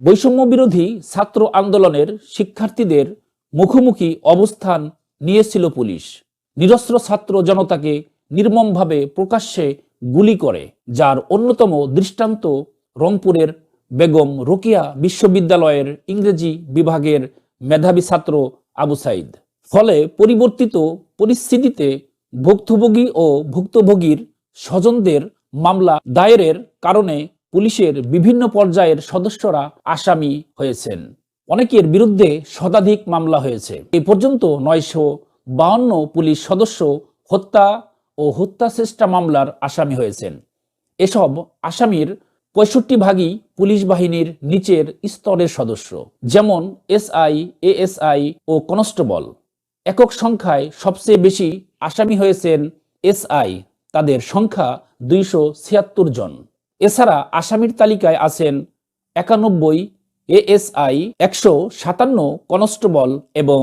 বৈষম্য বিরোধী ছাত্র আন্দোলনের শিক্ষার্থীদের মুখোমুখি অবস্থান নিয়েছিল পুলিশ। নিরস্ত্র ছাত্র জনতাকে নির্মমভাবে প্রকাশ্যে গুলি করে, যার অন্যতম দৃষ্টান্ত রংপুরের বেগম রোকেয়া বিশ্ববিদ্যালয়ের ইংরেজি বিভাগের মেধাবী ছাত্র আবু সাইদ। ফলে পরিবর্তিত পরিস্থিতিতে ভুক্তভোগী ও ভুক্তভোগীর স্বজনদের মামলা দায়েরের কারণে পুলিশের বিভিন্ন পর্যায়ের সদস্যরা আসামি হয়েছেন। অনেকের বিরুদ্ধে শতাধিক মামলা হয়েছে। এ পর্যন্ত 952 পুলিশ সদস্য হত্যা ও হত্যাচেষ্টা মামলার আসামি হয়েছেন। এসব আসামির 65 ভাগই পুলিশ বাহিনীর নিচের স্তরের সদস্য, যেমন এসআই, এএসআই ও কনস্টেবল। একক সংখ্যায় সবচেয়ে বেশি আসামি হয়েছেন এসআই, তাদের সংখ্যা 276 জন। এছাড়া আসামির তালিকায় আছেন 91 এএসআই, 157 কনস্টেবল এবং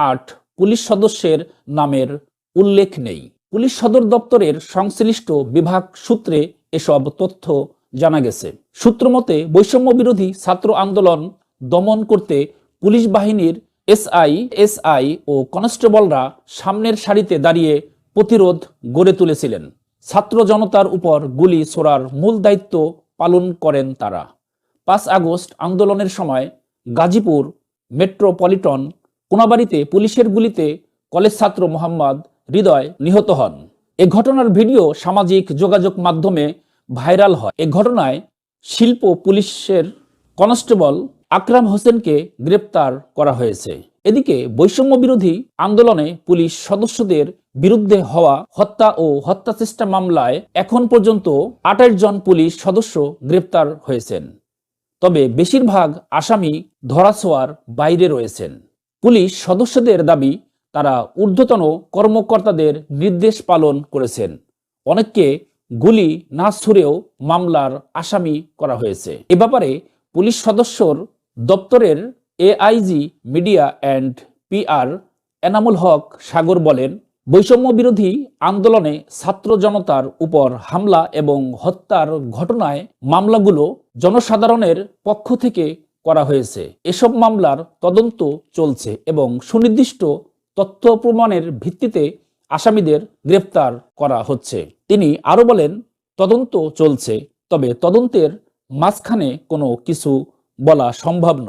8 পুলিশ সদস্যের নামের উল্লেখ নেই। পুলিশ সদর দপ্তরের সংশ্লিষ্ট বিভাগ সূত্রে এসব তথ্য জানা গেছে। সূত্রমতে বৈষম্য বিরোধী ছাত্র আন্দোলন দমন করতে পুলিশ বাহিনীর এসআই, এসআই ও কনস্টেবলরা সামনের সারিতে দাঁড়িয়ে প্রতিরোধ গড়ে তুলেছিলেন। ছাত্র জনতার উপর গুলি ছোড়ার মূল দায়িত্ব পালন করেন তারা। 5 আগস্ট আন্দোলনের সময় গাজীপুর মেট্রোপলিটন কোনাবাড়িতে পুলিশের গুলিতে কলেজ ছাত্র মোহাম্মদ হৃদয় নিহত হন। এ ঘটনার ভিডিও সামাজিক যোগাযোগ মাধ্যমে ভাইরাল হয়। এ ঘটনায় শিল্প পুলিশের কনস্টেবল আকরাম হোসেনকে গ্রেপ্তার করা হয়েছে। এদিকে বৈষম্য বিরোধী আন্দোলনে পুলিশ সদস্যদের বিরুদ্ধে হওয়া হত্যা ও হত্যাচেষ্টা মামলায় এখন পর্যন্ত 28 জন পুলিশ সদস্য গ্রেপ্তার হয়েছেন। তবে বেশিরভাগ আসামি ধরাছোঁয়ার বাইরে রয়েছেন। পুলিশ সদস্যদের দাবি, তারা ঊর্ধ্বতন কর্মকর্তাদের নির্দেশ পালন করেছেন। অনেককে গুলি না ছুড়েও মামলার আসামি করা হয়েছে। এ ব্যাপারে পুলিশ সদস্যর দপ্তরের AIG media and PR Enamul Haque Sagar বলেন, বৈষম্য বিরোধী আন্দোলনে ছাত্র জনতার উপর হামলা এবং হত্যার ঘটনায় মামলাগুলো জনসাধারণের পক্ষ থেকে করা হয়েছে। এসব মামলার তদন্ত চলছে এবং সুনির্দিষ্ট তথ্য প্রমাণের ভিত্তিতে আসামিদের গ্রেফতার করা হচ্ছে। তিনি আরো বলেন, তদন্ত চলছে, তবে তদন্তের মাঝখানে কোনো কিছু বলা সম্ভব নয়।